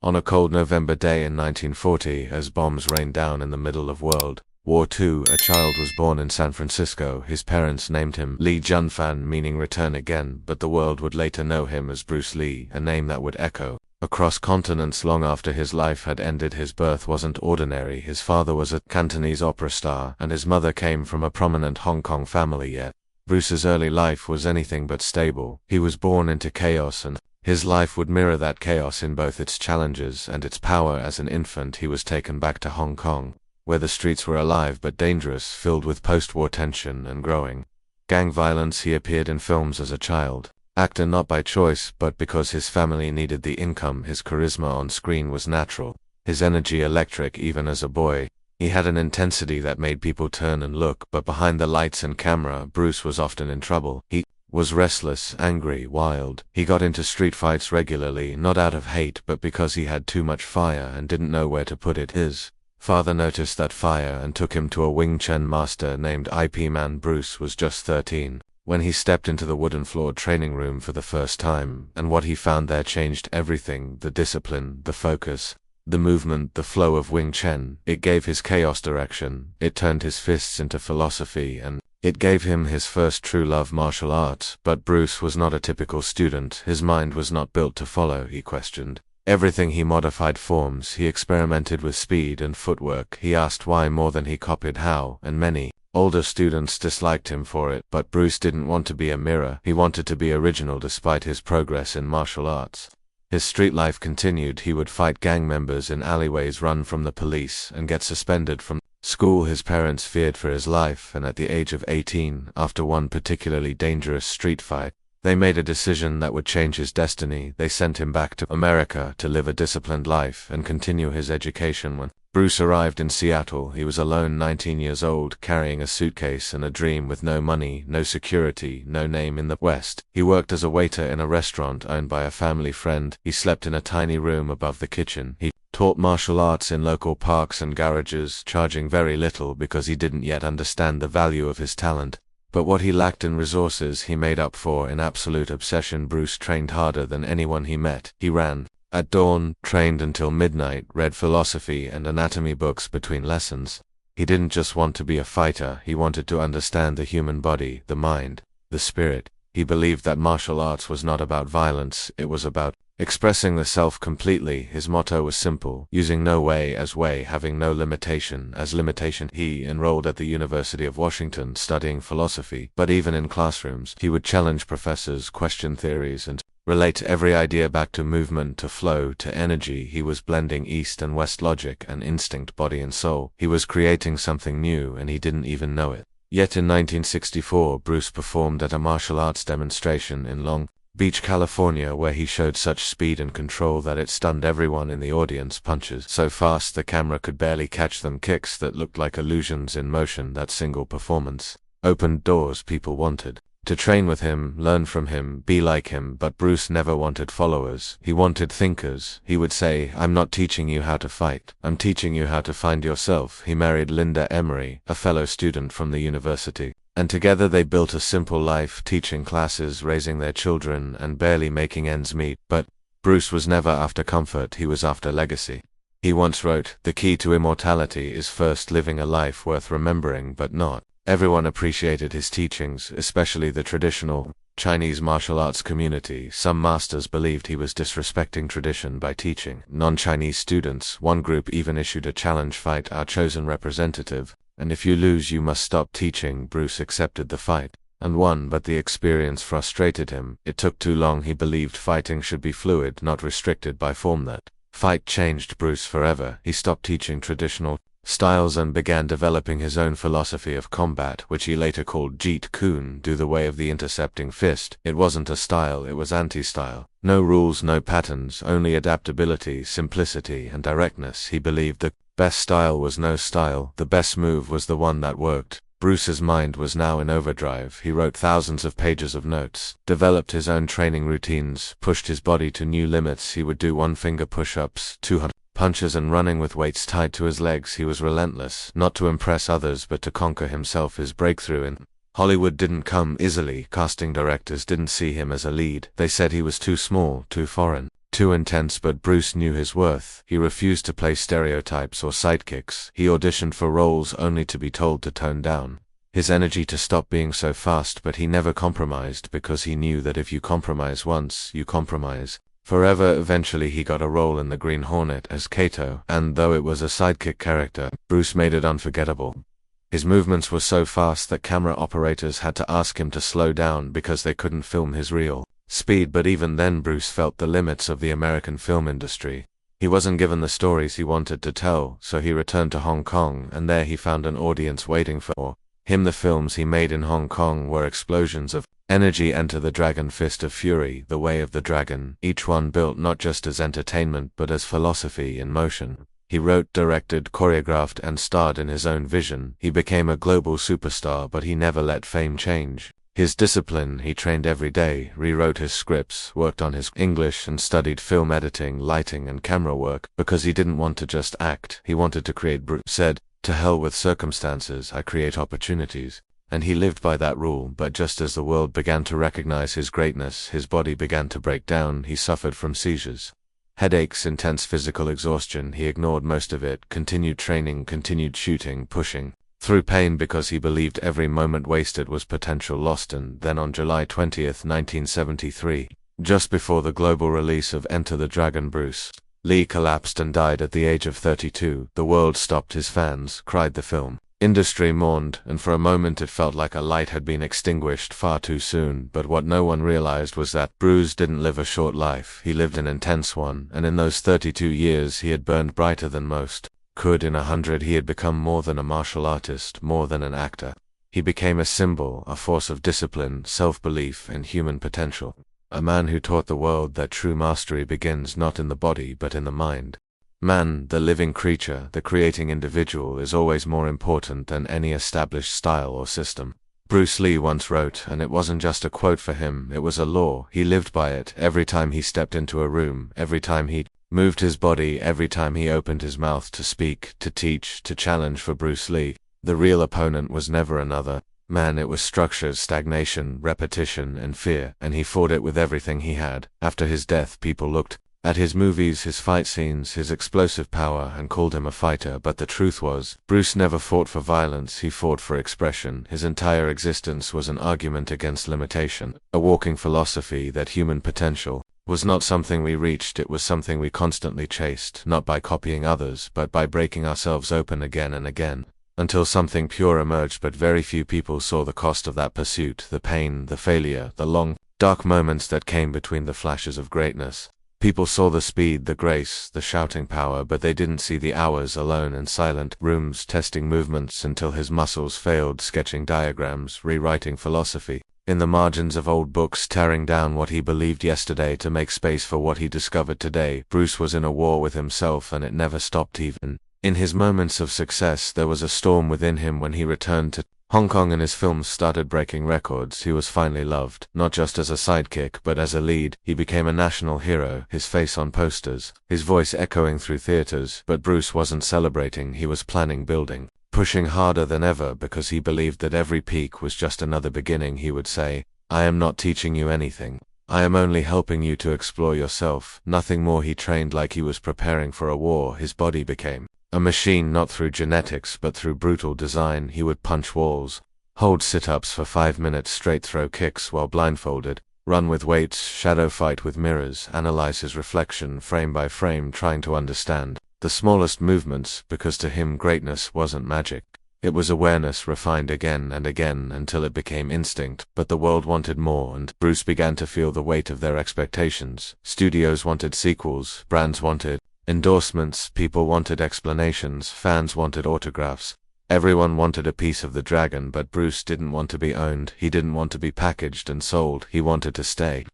On a cold November day in 1940, as bombs rained down in the middle of World War II, a child was born in San Francisco. His parents named him Lee Junfan, meaning return again, but the world would later know him as Bruce Lee, a name that would echo across continents long after his life had ended. His birth wasn't ordinary. His father was a Cantonese opera star, and his mother came from a prominent Hong Kong family. Yet Bruce's early life was anything but stable. He was born into chaos, and his life would mirror that chaos in both its challenges and its power. As an infant, he was taken back to Hong Kong, where the streets were alive but dangerous, filled with post-war tension and growing gang violence. He appeared in films as a child actor, not by choice, but because his family needed the income. His charisma on screen was natural, his energy electric. Even as a boy, he had an intensity that made people turn and look, but behind the lights and camera, Bruce was often in trouble. He was restless, angry, wild. He got into street fights regularly, not out of hate, but because he had too much fire and didn't know where to put it. His father noticed that fire and took him to a Wing Chun master named IP Man. Bruce was just 13 when he stepped into the wooden-floored training room for the first time, and what he found there changed everything. The discipline, the focus, the movement, the flow of Wing Chun. It gave his chaos direction, it turned his fists into philosophy, and it gave him his first true love, martial arts. But Bruce was not a typical student. His mind was not built to follow. He questioned everything. He modified forms. He experimented with speed and footwork. He asked why more than he copied how, and many older students disliked him for it. But Bruce didn't want to be a mirror. He wanted to be original. Despite his progress in martial arts, his street life continued. He would fight gang members in alleyways, run from the police, and get suspended from school. His parents feared for his life, and at the age of 18, after one particularly dangerous street fight, they made a decision that would change his destiny. They sent him back to America to live a disciplined life and continue his education. When Bruce arrived in Seattle, he was alone, 19 years old, carrying a suitcase and a dream. With no money, no security, no name in the West, he worked as a waiter in a restaurant owned by a family friend. He slept in a tiny room above the kitchen. He taught martial arts in local parks and garages, charging very little because he didn't yet understand the value of his talent. But what he lacked in resources, he made up for in absolute obsession. Bruce trained harder than anyone he met. He ran at dawn, trained until midnight, read philosophy and anatomy books between lessons. He didn't just want to be a fighter, he wanted to understand the human body, the mind, the spirit. He believed that martial arts was not about violence, it was about expressing the self completely. His motto was simple: using no way as way, having no limitation as limitation. He enrolled at the University of Washington studying philosophy, but even in classrooms, he would challenge professors, question theories, and relate every idea back to movement, to flow, to energy. He was blending East and West logic and instinct, body and soul. He was creating something new, and he didn't even know it. Yet in 1964, Bruce performed at a martial arts demonstration in Long Beach, California, where he showed such speed and control that it stunned everyone in the audience. Punches so fast the camera could barely catch them, kicks that looked like illusions in motion. That single performance opened doors. People wanted to train with him, learn from him, be like him. But Bruce never wanted followers, he wanted thinkers. He would say, "I'm not teaching you how to fight, I'm teaching you how to find yourself." He married Linda Emery, a fellow student from the university, and together they built a simple life, teaching classes, raising their children, and barely making ends meet. But Bruce was never after comfort, he was after legacy. He once wrote, "The key to immortality is first living a life worth remembering." But not everyone appreciated his teachings, especially the traditional Chinese martial arts community. Some masters believed he was disrespecting tradition by teaching non-Chinese students. One group even issued a challenge: fight our chosen representative, and if you lose you must stop teaching. Bruce accepted the fight and won, but the experience frustrated him. It took too long. He believed fighting should be fluid, not restricted by form. That fight changed Bruce forever. He stopped teaching traditional styles and began developing his own philosophy of combat, which he later called Jeet Kune, do the way of the intercepting fist. It wasn't a style, it was anti-style. No rules, no patterns, only adaptability, simplicity, and directness. He believed the best style was no style, the best move was the one that worked. Bruce's mind was now in overdrive. He wrote thousands of pages of notes, developed his own training routines, pushed his body to new limits. He would do one-finger push-ups, 200 punches, and running with weights tied to his legs. He was relentless, not to impress others but to conquer himself. His breakthrough in Hollywood didn't come easily. Casting directors didn't see him as a lead. They said he was too small, too foreign, too intense, but Bruce knew his worth. He refused to play stereotypes or sidekicks. He auditioned for roles only to be told to tone down his energy, to stop being so fast, but he never compromised because he knew that if you compromise once, you compromise forever. Eventually he got a role in The Green Hornet as Kato, and though it was a sidekick character, Bruce made it unforgettable. His movements were so fast that camera operators had to ask him to slow down because they couldn't film his real speed. But even then Bruce felt the limits of the American film industry. He wasn't given the stories he wanted to tell, so he returned to Hong Kong, and there he found an audience waiting for him. The films he made in Hong Kong were explosions of energy. Enter the Dragon, Fist of Fury, The Way of the Dragon, each one built not just as entertainment but as philosophy in motion. He wrote, directed, choreographed, and starred in his own vision. He became a global superstar, but he never let fame change his discipline. He trained every day, rewrote his scripts, worked on his English, and studied film editing, lighting, and camera work, because he didn't want to just act, he wanted to create. Bruce said, "To hell with circumstances, I create opportunities." And he lived by that rule. But just as the world began to recognize his greatness, his body began to break down. He suffered from seizures, headaches, intense physical exhaustion. He ignored most of it, continued training, continued shooting, pushing through pain because he believed every moment wasted was potential lost. And then on July 20th, 1973, just before the global release of Enter the Dragon, Bruce Lee collapsed and died at the age of 32. The world stopped, his fans cried, the film industry mourned, and for a moment it felt like a light had been extinguished far too soon. But what no one realized was that Bruce didn't live a short life, he lived an intense one, and in those 32 years he had burned brighter than most could. In 100 he had become more than a martial artist, more than an actor. He became a symbol, a force of discipline, self-belief, and human potential. A man who taught the world that true mastery begins not in the body but in the mind. Man, the living creature, the creating individual, is always more important than any established style or system. Bruce Lee once wrote, and it wasn't just a quote for him, it was a law. He lived by it. Every time he stepped into a room, every time he moved his body, every time he opened his mouth to speak, to teach, to challenge. For Bruce Lee, the real opponent was never another man, it was structure, stagnation, repetition, and fear, and he fought it with everything he had. After his death, people looked at his movies, his fight scenes, his explosive power, and called him a fighter. But the truth was, Bruce never fought for violence, he fought for expression. His entire existence was an argument against limitation, a walking philosophy that human potential was not something we reached, it was something we constantly chased, not by copying others, but by breaking ourselves open again and again, until something pure emerged. But very few people saw the cost of that pursuit, the pain, the failure, the long, dark moments that came between the flashes of greatness. People saw the speed, the grace, the shouting power, but they didn't see the hours alone in silent rooms, testing movements until his muscles failed, sketching diagrams, rewriting philosophy in the margins of old books, tearing down what he believed yesterday to make space for what he discovered today. Bruce was in a war with himself, and it never stopped. Even in his moments of success, there was a storm within him. When he returned to Hong Kong and his films started breaking records, he was finally loved, not just as a sidekick but as a lead. He became a national hero, his face on posters, his voice echoing through theaters. But Bruce wasn't celebrating, he was planning, building, pushing harder than ever, because he believed that every peak was just another beginning. He would say, "I am not teaching you anything. I am only helping you to explore yourself." Nothing more. He trained like he was preparing for a war. His body became a machine, not through genetics but through brutal design. He would punch walls, hold sit-ups for 5 minutes straight, throw kicks while blindfolded, run with weights, shadow fight with mirrors, analyze his reflection frame by frame, trying to understand the smallest movements, because to him greatness wasn't magic. It was awareness refined again and again until it became instinct. But the world wanted more, and Bruce began to feel the weight of their expectations. Studios wanted sequels, brands wanted endorsements, people wanted explanations, fans wanted autographs. Everyone wanted a piece of the dragon, but Bruce didn't want to be owned. He didn't want to be packaged and sold. He wanted to stay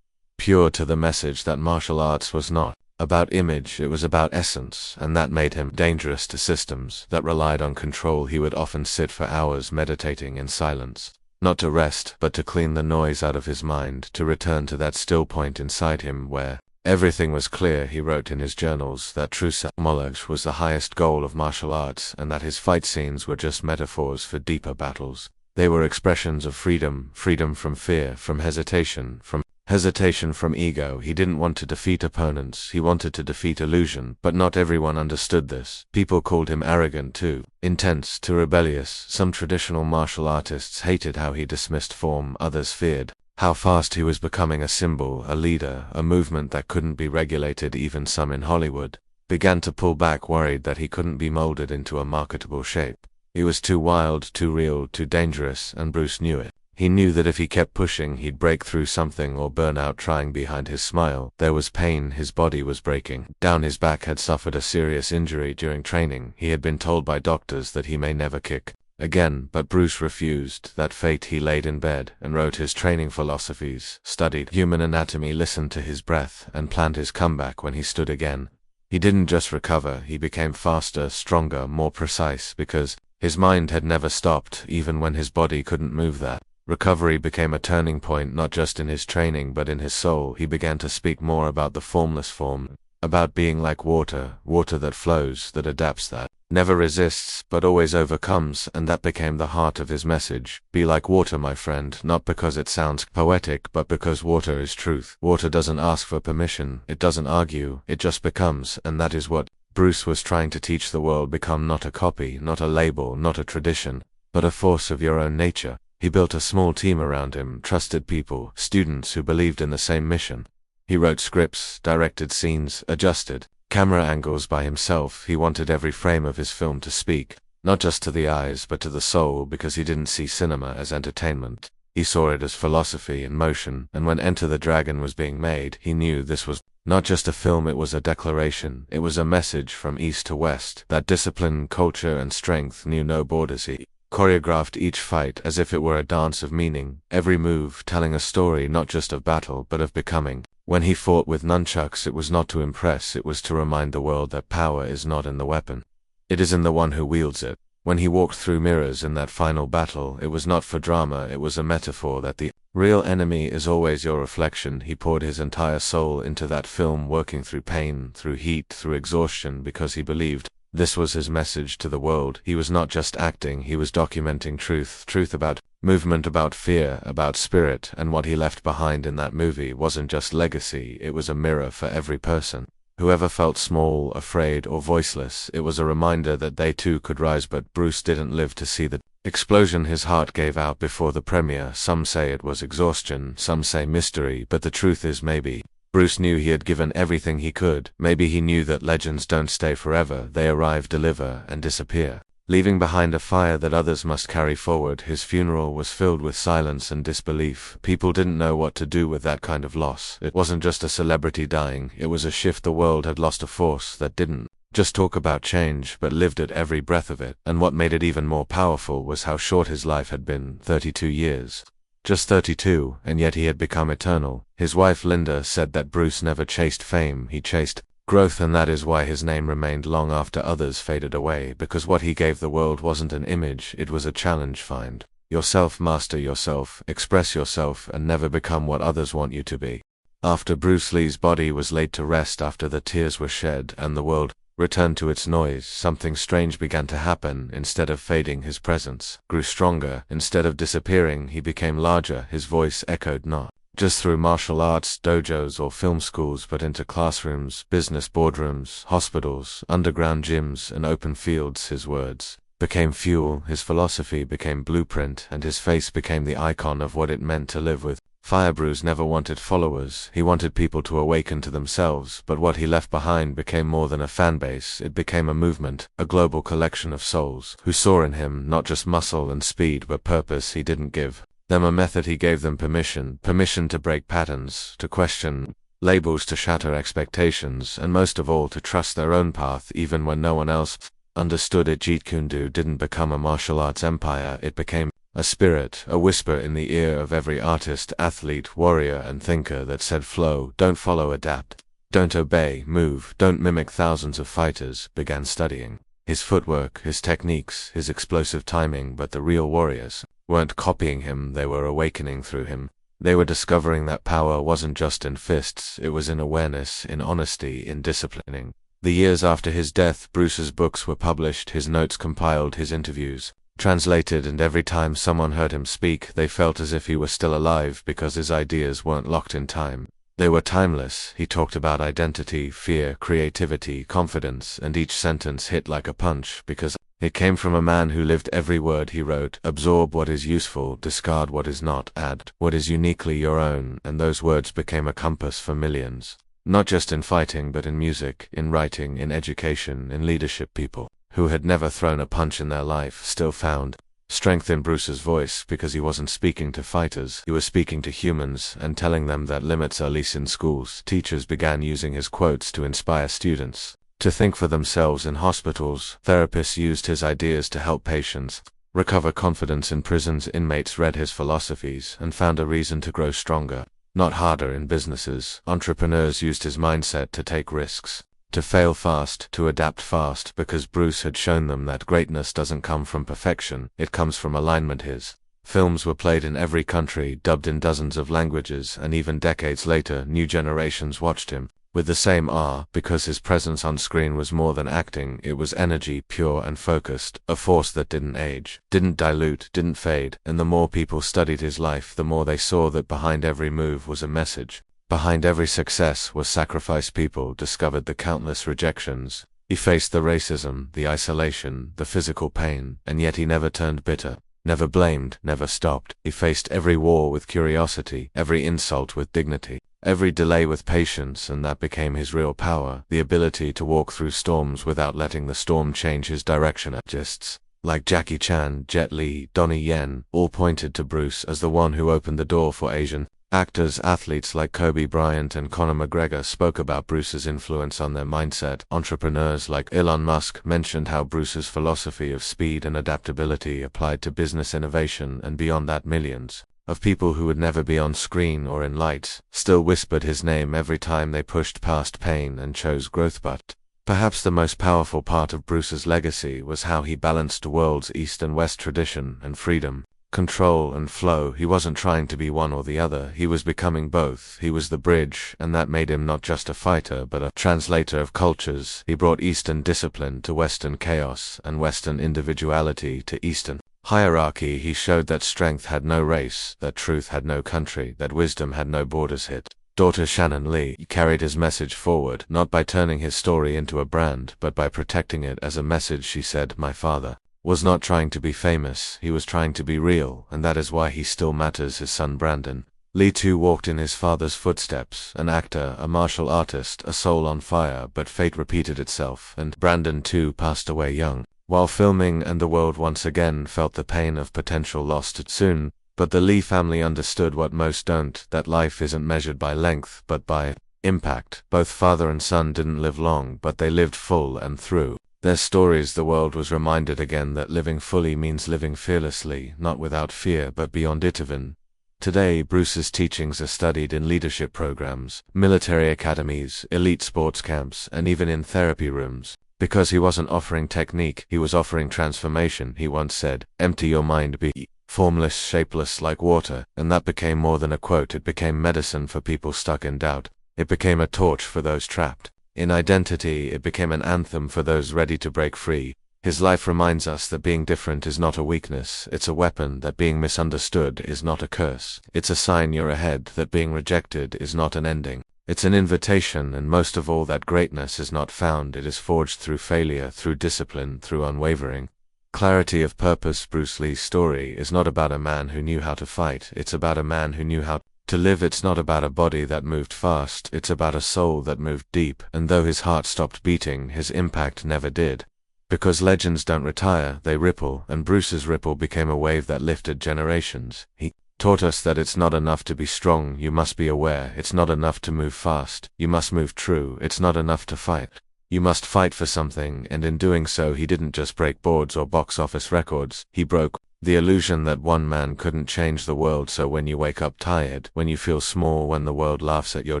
pure to the message that martial arts was not about image, it was about essence, and that made him dangerous to systems that relied on control. He would often sit for hours meditating in silence, not to rest, but to clean the noise out of his mind, to return to that still point inside him where everything was clear. He wrote in his journals that true self-knowledge was the highest goal of martial arts, and that his fight scenes were just metaphors for deeper battles. They were expressions of freedom, freedom from fear, from hesitation, from Hesitation from ego. He didn't want to defeat opponents, he wanted to defeat illusion, but not everyone understood this. People called him arrogant, too intense, too rebellious. Some traditional martial artists hated how he dismissed form, others feared how fast he was becoming a symbol, a leader, a movement that couldn't be regulated. Even some in Hollywood began to pull back, worried that he couldn't be molded into a marketable shape. He was too wild, too real, too dangerous, and Bruce knew it. He knew that if he kept pushing, he'd break through something or burn out trying. Behind his smile, there was pain. His body was breaking down. His back had suffered a serious injury during training. He had been told by doctors that he may never kick again, but Bruce refused that fate. He laid in bed and wrote his training philosophies, studied human anatomy, listened to his breath, and planned his comeback when he stood again. He didn't just recover, he became faster, stronger, more precise, because his mind had never stopped, even when his body couldn't move. That recovery became a turning point, not just in his training but in his soul. He began to speak more about the formless form, about being like water, water that flows, that adapts, that never resists but always overcomes, and that became the heart of his message. Be like water, my friend, not because it sounds poetic, but because water is truth. Water doesn't ask for permission, it doesn't argue, it just becomes, and that is what Bruce was trying to teach the world. Become not a copy, not a label, not a tradition, but a force of your own nature. He built a small team around him, trusted people, students who believed in the same mission. He wrote scripts, directed scenes, adjusted camera angles by himself. He wanted every frame of his film to speak, not just to the eyes but to the soul, because he didn't see cinema as entertainment. He saw it as philosophy in motion, and when Enter the Dragon was being made, he knew this was not just a film, it was a declaration. It was a message from east to west, that discipline, culture, and strength knew no borders. He choreographed each fight as if it were a dance of meaning, every move telling a story not just of battle but of becoming. When he fought with nunchucks, it was not to impress, it was to remind the world that power is not in the weapon, it is in the one who wields it. When he walked through mirrors in that final battle, it was not for drama, it was a metaphor that the real enemy is always your reflection. He poured his entire soul into that film, working through pain, through heat, through exhaustion, because he believed this was his message to the world. He was not just acting, he was documenting truth. Truth about movement, about fear, about spirit, and what he left behind in that movie wasn't just legacy, it was a mirror for every person who ever felt small, afraid, or voiceless. It was a reminder that they too could rise, but Bruce didn't live to see the explosion. His heart gave out before the premiere. Some say it was exhaustion, some say mystery, but the truth is maybe Bruce knew he had given everything he could. Maybe he knew that legends don't stay forever, they arrive, deliver, and disappear, leaving behind a fire that others must carry forward. His funeral was filled with silence and disbelief. People didn't know what to do with that kind of loss. It wasn't just a celebrity dying, it was a shift. The world had lost a force that didn't just talk about change, but lived at every breath of it. And what made it even more powerful was how short his life had been, 32 years. Just 32, and yet he had become eternal. His wife Linda said that Bruce never chased fame, he chased growth, and that is why his name remained long after others faded away, because what he gave the world wasn't an image, it was a challenge. Find yourself, master yourself, express yourself, and never become what others want you to be. After Bruce Lee's body was laid to rest, after the tears were shed and the world returned to its noise, something strange began to happen. Instead of fading, his presence grew stronger. Instead of disappearing, he became larger. His voice echoed not just through martial arts dojos or film schools, but into classrooms, business boardrooms, hospitals, underground gyms, and open fields. His words became fuel, his philosophy became blueprint, and his face became the icon of what it meant to live with fire. Bruce never wanted followers, he wanted people to awaken to themselves, but what he left behind became more than a fan base, it became a movement, a global collection of souls who saw in him not just muscle and speed but purpose. He didn't give them a method, he gave them permission to break patterns, to question labels, to shatter expectations, and most of all to trust their own path even when no one else understood it. Jeet Kune Do didn't become a martial arts empire, it became a spirit, a whisper in the ear of every artist, athlete, warrior, and thinker that said flow, don't follow, adapt, don't obey, move, don't mimic. Thousands of fighters began studying his footwork, his techniques, his explosive timing, but the real warriors weren't copying him, they were awakening through him. They were discovering that power wasn't just in fists, it was in awareness, in honesty, in disciplining. The years after his death, Bruce's books were published, his notes compiled, his interviews translated, and every time someone heard him speak, they felt as if he were still alive because his ideas weren't locked in time. They were timeless. He talked about identity, fear, creativity, confidence, and each sentence hit like a punch because it came from a man who lived every word he wrote. Absorb what is useful, discard what is not, add what is uniquely your own, and those words became a compass for millions. Not just in fighting, but in music, in writing, in education, in leadership. People who had never thrown a punch in their life still found strength in Bruce's voice because he wasn't speaking to fighters, he was speaking to humans and telling them that limits are least in schools. Teachers began using his quotes to inspire students to think for themselves in hospitals. Therapists used his ideas to help patients recover confidence in prisons. Inmates read his philosophies and found a reason to grow stronger, not harder. In businesses, entrepreneurs used his mindset to take risks, to fail fast, to adapt fast, because Bruce had shown them that greatness doesn't come from perfection, it comes from alignment. His films were played in every country, dubbed in dozens of languages, and even decades later, new generations watched him with the same awe, because his presence on screen was more than acting. It was energy, pure and focused, a force that didn't age, didn't dilute, didn't fade. And the more people studied his life, the more they saw that behind every move was a message. Behind every success was sacrifice. People discovered the countless rejections. He faced the racism, the isolation, the physical pain, and yet he never turned bitter, never blamed, never stopped. He faced every war with curiosity, every insult with dignity, every delay with patience, and that became his real power, the ability to walk through storms without letting the storm change his direction. Artists like Jackie Chan, Jet Li, Donnie Yen all pointed to Bruce as the one who opened the door for Asian actors. Athletes like Kobe Bryant and Conor McGregor spoke about Bruce's influence on their mindset. Entrepreneurs like Elon Musk mentioned how Bruce's philosophy of speed and adaptability applied to business innovation, and beyond that, millions of people who would never be on screen or in lights still whispered his name every time they pushed past pain and chose growth. But perhaps the most powerful part of Bruce's legacy was how he balanced the world's East and West, tradition and freedom, control and flow. He wasn't trying to be one or the other, he was becoming both. He was the bridge, and that made him not just a fighter but a translator of cultures. He brought Eastern discipline to Western chaos, and Western individuality to Eastern hierarchy. He showed that strength had no race, that truth had no country, that wisdom had no borders. His daughter Shannon Lee carried his message forward, not by turning his story into a brand, but by protecting it as a message. She said, "My father was not trying to be famous, he was trying to be real, and that is why he still matters." His son Brandon Lee too walked in his father's footsteps, an actor, a martial artist, a soul on fire. But fate repeated itself, and Brandon too passed away young while filming, and the world once again felt the pain of potential lost soon. But the Lee family understood what most don't, that life isn't measured by length, but by impact. Both father and son didn't live long, but they lived full, and through their stories the world was reminded again that living fully means living fearlessly, not without fear but beyond it. Even today, Bruce's teachings are studied in leadership programs, military academies, elite sports camps, and even in therapy rooms. Because he wasn't offering technique, he was offering transformation. He once said, "Empty your mind, be formless, shapeless like water," and that became more than a quote. It became medicine for people stuck in doubt. It became a torch for those trapped in identity. It became an anthem for those ready to break free. His life reminds us that being different is not a weakness, it's a weapon, that being misunderstood is not a curse. It's a sign you're ahead, that being rejected is not an ending. It's an invitation, and most of all, that greatness is not found, it is forged through failure, through discipline, through unwavering clarity of purpose. Bruce Lee's story is not about a man who knew how to fight, it's about a man who knew how to live. It's not about a body that moved fast, it's about a soul that moved deep, and though his heart stopped beating, his impact never did. Because legends don't retire, they ripple, and Bruce's ripple became a wave that lifted generations. He taught us that it's not enough to be strong, you must be aware. It's not enough to move fast, you must move true. It's not enough to fight, you must fight for something. And in doing so, he didn't just break boards or box office records, he broke the illusion that one man couldn't change the world. So when you wake up tired, when you feel small, when the world laughs at your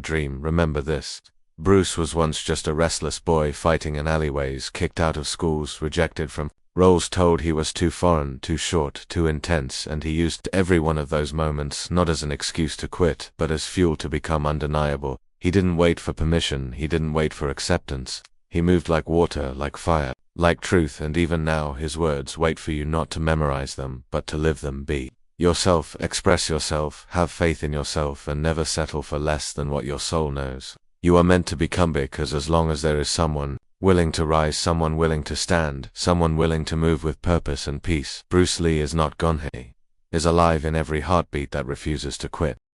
dream, remember this: Bruce was once just a restless boy fighting in alleyways, kicked out of schools, rejected from roles, told he was too foreign, too short, too intense, and he used every one of those moments not as an excuse to quit, but as fuel to become undeniable. He didn't wait for permission, he didn't wait for acceptance. He moved like water, like fire, like truth, and even now his words wait for you not to memorize them, but to live them. Be yourself, express yourself, have faith in yourself, and never settle for less than what your soul knows. You are meant to become, because as long as there is someone willing to rise, someone willing to stand, someone willing to move with purpose and peace, Bruce Lee is not gone. He is alive in every heartbeat that refuses to quit.